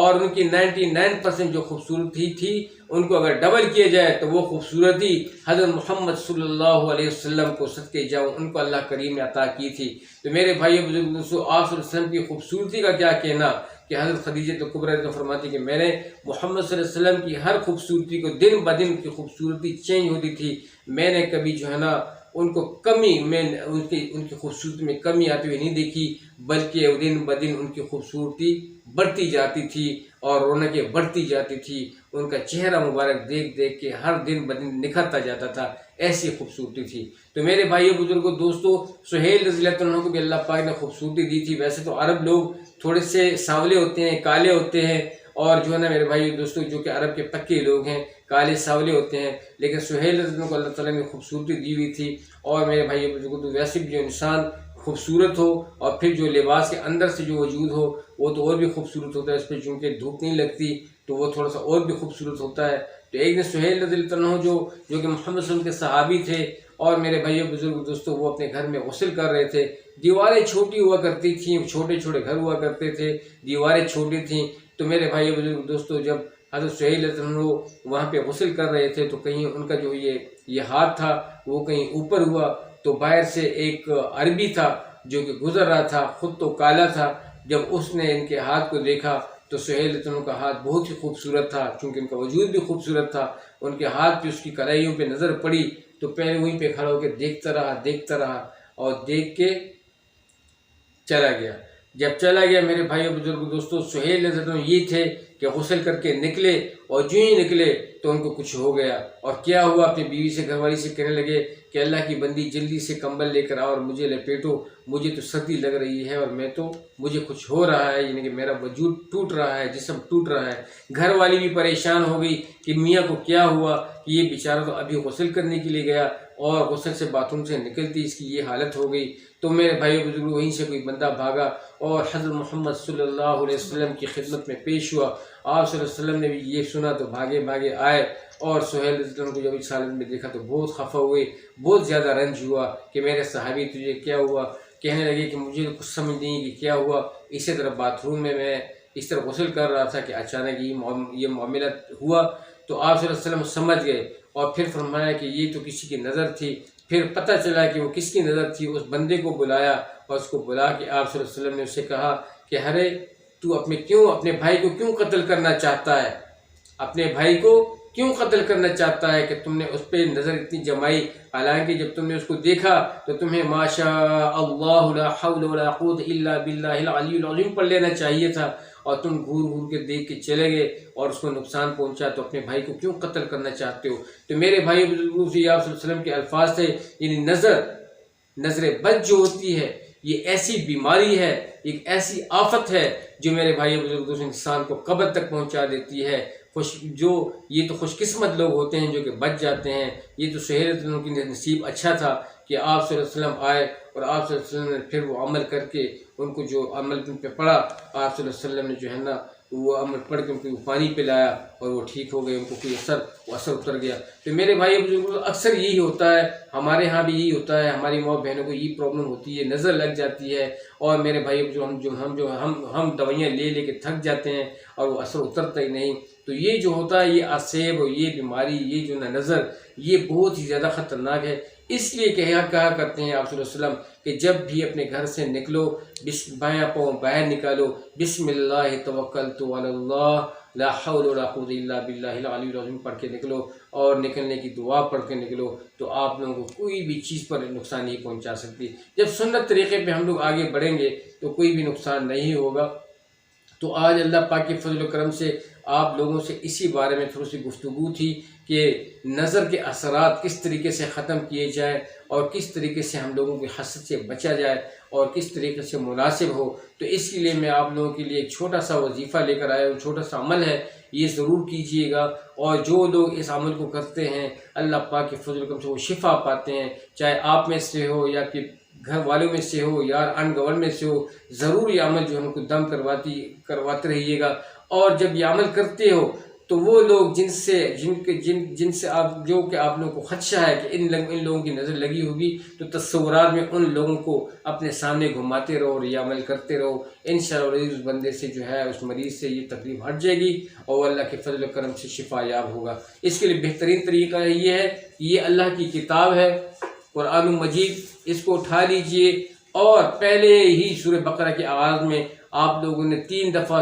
اور ان کی 99% جو خوبصورتی تھی ان کو اگر ڈبل کیا جائے تو وہ خوبصورتی حضرت محمد صلی اللہ علیہ وسلم کو صدقے جاؤں ان کو اللہ کریم نے عطا کی تھی۔ تو میرے بھائی بزرگ دوستو، آپ صلی اللہ علیہ وسلم کی خوبصورتی کا کیا کہنا کہ حضرت خدیجہ کبریٰ فرماتی کہ میں نے محمد صلی اللہ علیہ وسلم کی ہر خوبصورتی کو دن بدن کی خوبصورتی چینج ہوتی تھی، میں نے کبھی جو ہے نا ان کو کمی میں ان کی خوبصورتی میں کمی آتی ہوئی نہیں دیکھی، بلکہ دن بدن ان کی خوبصورتی بڑھتی جاتی تھی اور رونقیں بڑھتی جاتی تھی۔ ان کا چہرہ مبارک دیکھ دیکھ کے ہر دن بدن نکھرتا جاتا تھا، ایسی خوبصورتی تھی۔ تو میرے بھائیو بزرگوں دوستو، سہیل رضی اللہ عنہ کو بھی اللہ پاک نے خوبصورتی دی تھی۔ ویسے تو عرب لوگ تھوڑے سے سانولے ہوتے ہیں، کالے ہوتے ہیں، اور جو ہے نا میرے بھائی دوستو جو کہ عرب کے پکے لوگ ہیں کالے سانولے ہوتے ہیں، لیکن سہیل رضی اللہ عنہ کو اللہ تعالیٰ نے خوبصورتی دی ہوئی تھی۔ اور میرے بھائی بزرگوں ویسے بھی جو انسان خوبصورت ہو اور پھر جو لباس کے اندر سے جو وجود ہو وہ تو اور بھی خوبصورت ہوتا ہے، اس پہ چونکہ دھوپ نہیں لگتی تو وہ تھوڑا سا اور بھی خوبصورت ہوتا ہے۔ تو ایک دن سہیل رضی اللہ عنہ جو کہ محمد صلی اللہ علیہ وسلم کے صحابی تھے، اور میرے بھائیو بزرگ دوستو وہ اپنے گھر میں غسل کر رہے تھے۔ دیواریں چھوٹی ہوا کرتی تھیں، چھوٹے چھوٹے گھر ہوا کرتے تھے، دیواریں چھوٹی تھیں۔ تو میرے بھائیو بزرگ دوستو جب حضرت سہیل رضی اللہ عنہ وہاں پہ غسل کر رہے تھے تو کہیں ان کا جو یہ ہاتھ تھا وہ کہیں اوپر ہوا، تو باہر سے ایک عربی تھا جو کہ گزر رہا تھا، خود تو کالا تھا۔ جب اس نے ان کے ہاتھ کو دیکھا تو سہیل رضی اللہ عنہ کا ہاتھ بہت ہی خوبصورت تھا، چونکہ ان کا وجود بھی خوبصورت تھا۔ ان کے ہاتھ پہ اس کی کلائیوں پہ نظر پڑی تو پہلے وہیں پہ کھڑا ہو کے دیکھتا رہا اور دیکھ کے چلا گیا۔ جب چلا گیا میرے بھائیو بزرگ دوستو، سہیل رضی اللہ عنہ یہ تھے کہ غسل کر کے نکلے، اور جو ہی نکلے تو ان کو کچھ ہو گیا۔ اور کیا ہوا، اپنی بیوی سے گھر والی سے کہنے لگے کہ اللہ کی بندی جلدی سے کمبل لے کر آؤ اور مجھے لپیٹو، مجھے تو سردی لگ رہی ہے اور مجھے کچھ ہو رہا ہے، یعنی کہ میرا وجود ٹوٹ رہا ہے، جسم ٹوٹ رہا ہے۔ گھر والی بھی پریشان ہو گئی کہ میاں کو کیا ہوا کہ یہ بیچارہ تو ابھی غسل کرنے کے لیے گیا اور غسل سے باتھ روم سے نکلتی اس کی یہ حالت ہو گئی۔ تو میرے بھائی بزرگ وہیں سے کوئی بندہ بھاگا اور حضرت محمد صلی اللہ علیہ وسلم کی خدمت میں پیش ہوا۔ آپ صلی اللہ علیہ وسلم نے بھی یہ سنا تو بھاگے آئے، اور سہیل رضی اللہ عنہ کو جب اس حالت میں دیکھا تو بہت خفا ہوئے، بہت زیادہ رنج ہوا کہ میرے صحابی تجھے کیا ہوا۔ کہنے لگے کہ مجھے کچھ سمجھ نہیں کہ کیا ہوا۔ اسی طرح باتھ روم میں اس طرح غسل کر رہا تھا کہ اچانک یہ معاملہ ہوا۔ تو آپ صلی اللہ علیہ وسلم سمجھ گئے اور پھر فرمایا کہ یہ تو کسی کی نظر تھی۔ پھر پتہ چلا کہ وہ کس کی نظر تھی، اس بندے کو بلایا اور اس کو بلا کے آپ صلی اللہ علیہ وسلم نے اسے کہا کہ ارے تو اپنے بھائی کو کیوں قتل کرنا چاہتا ہے، اپنے بھائی کو کیوں قتل کرنا چاہتا ہے کہ تم نے اس پہ نظر اتنی جمائی، حالانکہ جب تم نے اس کو دیکھا تو تمہیں ماشاء اللہ لا حول ولا قوت الا باللہ العلی العظیم پڑھ لینا چاہیے تھا، اور تم گھور کے دیکھ کے چلے گئے اور اس کو نقصان پہنچا، تو اپنے بھائی کو کیوں قتل کرنا چاہتے ہو۔ تو میرے بھائی بزرگوں سے آپ صلی اللہ علیہ وسلم کے الفاظ تھے، یعنی نظر بد جو ہوتی ہے یہ ایسی بیماری ہے، ایک ایسی آفت ہے جو میرے بھائی بزرگوں سے انسان کو قبر تک پہنچا دیتی ہے۔ یہ تو خوش قسمت لوگ ہوتے ہیں جو کہ بچ جاتے ہیں۔ یہ تو سہیل رضی اللہ عنہ کی نصیب اچھا تھا کہ آپ صلی اللہ علیہ وسلم آئے اور آپ صلی اللہ علیہ وسلم نے پھر وہ عمل کر کے ان کو جو عمل ان پہ پڑا، آپ صلی اللہ علیہ وسلم نے جو ہے نا وہ عمل پڑھ کے ان کو پانی پلایا اور وہ ٹھیک ہو گئے، ان کو کوئی اثر اتر گیا۔ تو میرے بھائی بزرگوں اکثر یہی ہوتا ہے، ہمارے ہاں بھی یہی ہوتا ہے، ہماری ماں بہنوں کو یہی پرابلم ہوتی ہے، نظر لگ جاتی ہے، اور میرے بھائی ہم دوائیاں لے کے تھک جاتے ہیں اور وہ اثر اترتا ہی نہیں۔ تو یہ جو ہوتا ہے، یہ آسیب اور یہ بیماری، یہ جو نظر، یہ بہت ہی زیادہ خطرناک ہے۔ اس لیے کہا کرتے ہیں آپ صلی اللہ علیہ وسلم کہ جب بھی اپنے گھر سے نکلو بایاں پاؤں باہر نکالو، بسم اللہ توکلت علی اللہ لا حول ولا قوت الا باللہ العلی العظیم پڑھ کے نکلو، اور نکلنے کی دعا پڑھ کے نکلو، تو آپ لوگوں کو کوئی بھی چیز پر نقصان نہیں پہنچا سکتی۔ جب سنت طریقے پہ ہم لوگ آگے بڑھیں گے تو کوئی بھی نقصان نہیں ہوگا۔ تو آج اللہ پاک کے فضل و کرم سے آپ لوگوں سے اسی بارے میں تھوڑی سی گفتگو تھی کہ نظر کے اثرات کس طریقے سے ختم کیے جائیں اور کس طریقے سے ہم لوگوں کی حسد سے بچا جائے اور کس طریقے سے مناسب ہو۔ تو اس کے لیے میں آپ لوگوں کے لیے ایک چھوٹا سا وظیفہ لے کر آیا ہوں، چھوٹا سا عمل ہے، یہ ضرور کیجئے گا، اور جو لوگ اس عمل کو کرتے ہیں اللہ پاک کے فضل و کرم سے وہ شفا پاتے ہیں، چاہے آپ میں سے ہو یا کہ گھر والوں میں سے ہو یا انگور میں سے ہو، ضرور یہ عمل جو ہم کو دم کرواتے رہیے گا۔ اور جب یہ عمل کرتے ہو تو وہ لوگ جن سے آپ لوگوں کو خدشہ ہے کہ ان لوگوں کی نظر لگی ہوگی، تو تصورات میں ان لوگوں کو اپنے سامنے گھماتے رہو اور یہ عمل کرتے رہو، انشاءاللہ اس بندے سے جو ہے اس مریض سے یہ تکلیف ہٹ جائے گی اور اللہ کے فضل و کرم سے شفا یاب ہوگا۔ اس کے لیے بہترین طریقہ یہ ہے، یہ اللہ کی کتاب ہے قرآن مجید، اس کو اٹھا لیجئے اور پہلے ہی سورہ بقرہ کے آغاز میں آپ لوگوں نے 3 دفعہ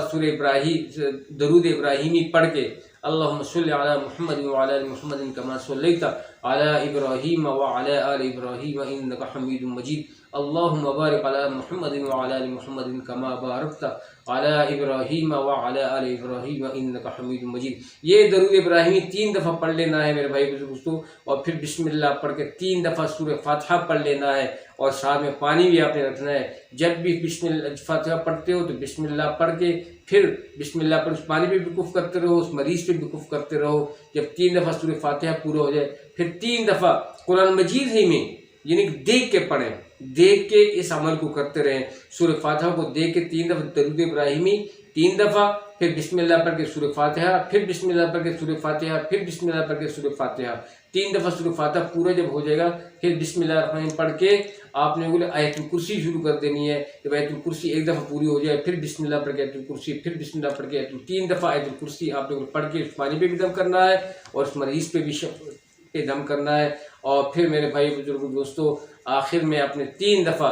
درود ابراہیمی پڑھ کے اللہم صلی علی محمد وعلی آل محمد کما صلیت علی ابراہیم وعلی آل ابراہیم انک حمید مجید، اللہم بارک علی محمد وعلی آل محمد کما بارکت علی ابراہیم وعلی آل ابراہیم انک حمید مجید۔ یہ درود ابراہیمی 3 دفعہ پڑھ لینا ہے میرے بھائی بزرگوں، اور پھر بسم اللہ پڑھ کے 3 دفعہ سورہ فاتحہ پڑھ لینا ہے، اور ساتھ میں پانی بھی آپ نے رکھنا ہے۔ جب بھی بسم اللہ فاتحہ پڑھتے ہو تو بسم اللہ پڑھ کے پھر بسم اللہ پر اس پانی پہ بھی کف کرتے رہو، اس مریض پہ بھی کف کرتے رہو۔ جب 3 دفعہ سورہ فاتحہ پورا ہو جائے پھر 3 دفعہ قرآن مجید ہی میں یعنی دیکھ کے پڑھیں، دیکھ کے اس عمل کو کرتے رہیں۔ سورہ فاتحہ کو دیکھ کے 3 دفعہ درود ابراہیمی 3 دفعہ، پھر بسم اللہ پڑھ کے سورہ فاتحہ، پھر بسم اللہ پڑھ کے سورہ فاتحہ، پھر بسم اللہ پڑھ کے سورہ فاتحہ، 3 دفعہ سورہ فاتحہ پورا جب ہو جائے گا پھر بسم اللہ الرحمن الرحیم پڑھ کے آپ نے آیت الکرسی شروع کر دینی ہے۔ جب آیت الکرسی 1 دفعہ پوری ہو جائے پھر بسم اللہ پڑھ کے آیت الکرسی، پھر بسم اللہ پڑھ کے 3 دفعہ آیت الکرسی آپ لوگوں نے پڑھ کے اس پانی پہ بھی دم کرنا ہے اور اس مریض پہ بھی دم کرنا ہے۔ اور پھر میرے بھائی بزرگوں دوستو، آخر میں اپنے 3 دفعہ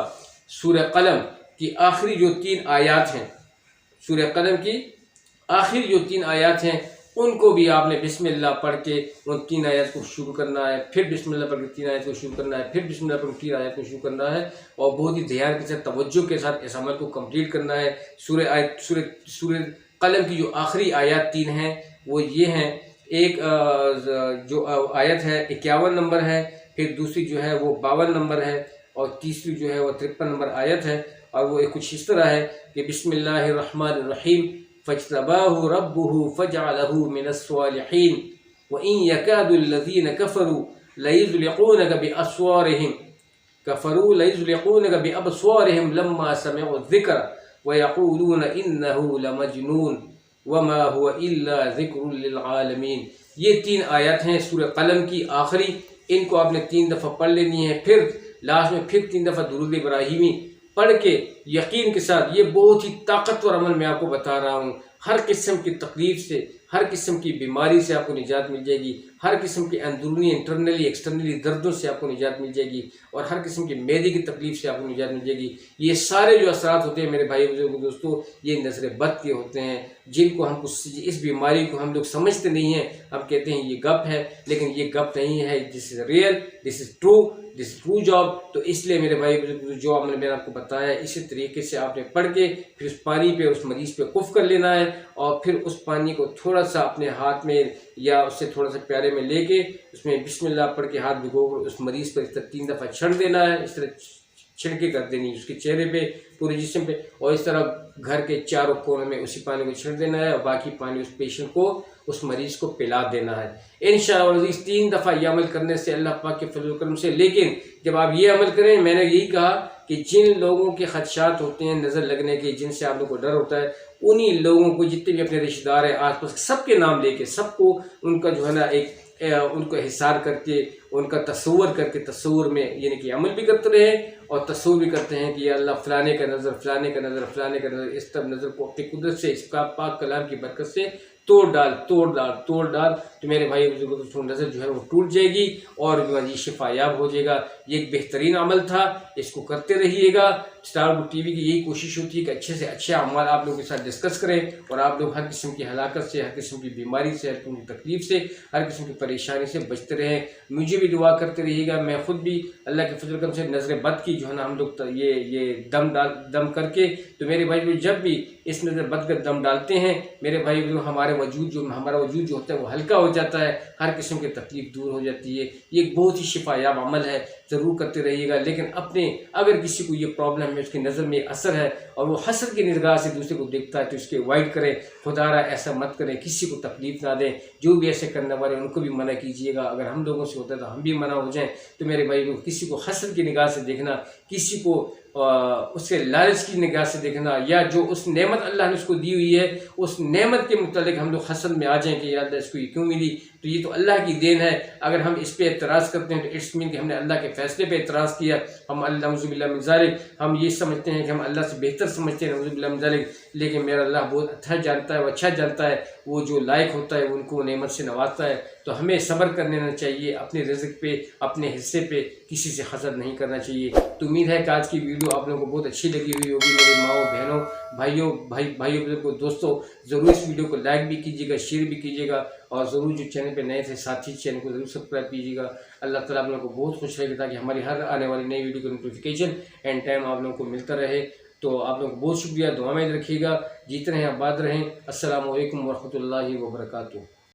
سورہ قلم کی آخری جو 3 آیات ہیں، سورہ قلم کی آخری جو 3 آیات ہیں ان کو بھی آپ نے بسم اللہ پڑھ کے ان 3 آیات کو شروع کرنا ہے، پھر بسم اللہ پڑھ کے 3 آیات کو شروع کرنا ہے، پھر بسم اللہ پڑھ کے 3 آیات کو شروع کرنا ہے، اور بہت ہی دھیان کے ساتھ توجہ کے ساتھ اس عمل کو کمپلیٹ کرنا ہے۔ سورہ قلم کی جو آخری آیات 3 ہیں وہ یہ ہیں، ایک جو آیت ہے 51 نمبر ہے، پھر دوسری جو ہے وہ 52 نمبر ہے، اور تیسری جو ہے وہ 53 نمبر آیت ہے، اور وہ کچھ اس طرح ہے کہ بسم اللہ الرحمن الرحیم فاجتباہ ربہ فجعلہ من الصالحین وإن يكاد الذین کفروا ليزلقونك بأبصارهم لما سمعوا الذکر ويقولون إنه لمجنون وما هو إلا ذکر للعالمین۔ یہ 3 آیات ہیں سورہ قلم کی آخری، ان کو آپ نے 3 دفعہ پڑھ لینی ہے، پھر لاسٹ میں پھر 3 دفعہ درود ابراہیمی پڑھ کے یقین کے ساتھ، یہ بہت ہی طاقتور عمل میں آپ کو بتا رہا ہوں، ہر قسم کی تکلیف سے، ہر قسم کی بیماری سے آپ کو نجات مل جائے گی، ہر قسم کے اندرونی انٹرنلی ایکسٹرنلی دردوں سے آپ کو نجات مل جائے گی، اور ہر قسم کی معدے کی تکلیف سے آپ کو نجات مل جائے گی۔ یہ سارے جو اثرات ہوتے ہیں میرے بھائی بزرگوں دوستو، یہ نظر بد کے ہوتے ہیں، جن کو ہم اس بیماری کو ہم لوگ سمجھتے نہیں ہیں، ہم کہتے ہیں یہ گپ ہے، لیکن یہ گپ نہیں ہے، this is real, this is true job. تو اس لیے میرے بھائی بزرگوں جو عمل میں نے آپ کو بتایا اسی طریقے سے آپ نے پڑھ کے پھر اس پانی پہ اس مریض پہ کف کر لینا ہے، اور پھر اس پانی کو تھوڑا سا اپنے ہاتھ میں یا اس سے تھوڑا سا پیالے میں لے کے اس میں بسم اللہ پڑھ کے ہاتھ بھگو کر اس مریض پر اس طرح 3 دفعہ چھڑ دینا ہے، اس طرح چھڑکے کر دینی اس کے چہرے پہ، پورے جسم پہ، اور اس طرح گھر کے چاروں کونوں میں اسی پانی کو چھڑ دینا ہے، اور باقی پانی اس پیشنٹ کو، اس مریض کو پلا دینا ہے۔ انشاءاللہ اس 3 دفعہ یہ عمل کرنے سے اللہ پاک کے فضل و کرم سے، لیکن جب آپ یہ عمل کریں، میں نے یہی کہا کہ جن لوگوں کے خدشات ہوتے ہیں نظر لگنے کے، جن سے آپ لوگوں کو ڈر ہوتا ہے، انہی لوگوں کو، جتنے بھی اپنے رشتہ دار ہیں آس پاس، سب کے نام لے کے، سب کو ان کا جو ہے نا ان کو حصار کر کے، ان کا تصور کر کے، تصور میں یعنی کہ عمل بھی کرتے رہے اور تصور بھی کرتے ہیں کہ یا اللہ فلانے کا نظر، فلانے کا نظر، فلانے کا نظر، اس طرح نظر کو اپنی قدرت سے، اس کا پاک کلام کی برکت سے توڑ ڈال، تو میرے بھائی بزرگوں نظر جو ہے وہ ٹوٹ جائے گی اور یہ شفا یاب ہو جائے گا۔ یہ ایک بہترین عمل تھا، اس کو کرتے رہیے گا۔ اسٹار گڈ ٹی وی کی یہی کوشش ہوتی ہے کہ اچھے سے اچھے اعمال آپ لوگوں کے ساتھ ڈسکس کریں، اور آپ لوگ ہر قسم کی ہلاکت سے، ہر قسم کی بیماری سے، ہر قسم کی تکلیف سے، ہر قسم کی پریشانی سے بچتے رہیں۔ مجھے بھی دعا کرتے رہیے گا، میں خود بھی اللہ کے فضل و کرم سے نظر بد کی جو ہے نا ہم لوگ یہ دم کر کے، تو میرے بھائی جب بھی اس نظر بد کا دم ڈالتے ہیں میرے بھائی ہمارا وجود جو ہوتا ہے وہ ہلکا ہو جاتا ہے، ہر قسم کی تکلیف دور ہو جاتی ہے۔ یہ ایک بہت ہی شفا یاب عمل ہے، ضرور کرتے رہیے گا۔ لیکن اگر کسی کو یہ پرابلم ہے، اس کی نظر میں اثر ہے اور وہ حسد کی نگاہ سے دوسرے کو دیکھتا ہے، تو اس کے اوائڈ کریں، خدا را ایسا مت کریں، کسی کو تکلیف نہ دیں۔ جو بھی ایسے کرنے والے ان کو بھی منع کیجیے گا، اگر ہم لوگوں سے ہوتا ہے تو ہم بھی منع ہو جائیں۔ تو میرے بھائی کسی کو حسد کی نگاہ سے دیکھنا، کسی کو اس سے لالچ کی نگاہ سے دیکھنا، یا جو اس نعمت اللہ نے اس کو دی ہوئی ہے اس نعمت کے متعلق ہم لوگ حسد میں آ جائیں کہ یا اللہ اس کو یہ کیوں ملی، تو یہ تو اللہ کی دین ہے۔ اگر ہم اس پہ اعتراض کرتے ہیں تو اٹس مین کہ ہم نے اللہ کے فیصلے پہ اعتراض کیا، ہم اللہ نعوذ باللہ من ذالک، ہم یہ سمجھتے ہیں کہ ہم اللہ سے بہتر سمجھتے ہیں، نعوذ باللہ من ذالک۔ لیکن میرا اللہ بہت اچھا جانتا ہے، وہ اچھا جانتا ہے، وہ جو لائق ہوتا ہے ان کو نعمت سے نوازتا ہے۔ تو ہمیں صبر کرنا چاہیے، اپنے رزق پہ، اپنے حصے پہ کسی سے حسد نہیں کرنا چاہیے۔ تو امید ہے کہ آج کی ویڈیو آپ لوگوں کو بہت اچھی لگی ہوئی ہوگی۔ میرے ماؤں بہنوں، بھائیوں بزرگوں، دوستوں، ضرور اس ویڈیو کو لائک بھی کیجیے گا، شیئر بھی کیجیے گا، اور ضرور جو چینل پہ نئے تھے ساتھی چینل کو ضرور سبسکرائب کیجیے گا۔ اللہ تعالیٰ آپ لوگوں کو بہت خوش رہے گا تاکہ ہماری ہر آنے والی نئی ویڈیو کا نوٹیفیکیشن اینڈ ٹائم آپ لوگوں کو ملتا رہے۔ تو آپ لوگوں کو بہت شکریہ، دعا میں رکھیے گا، جیت رہیں، آباد رہیں۔ السلام علیکم ورحمۃ اللہ وبرکاتہ۔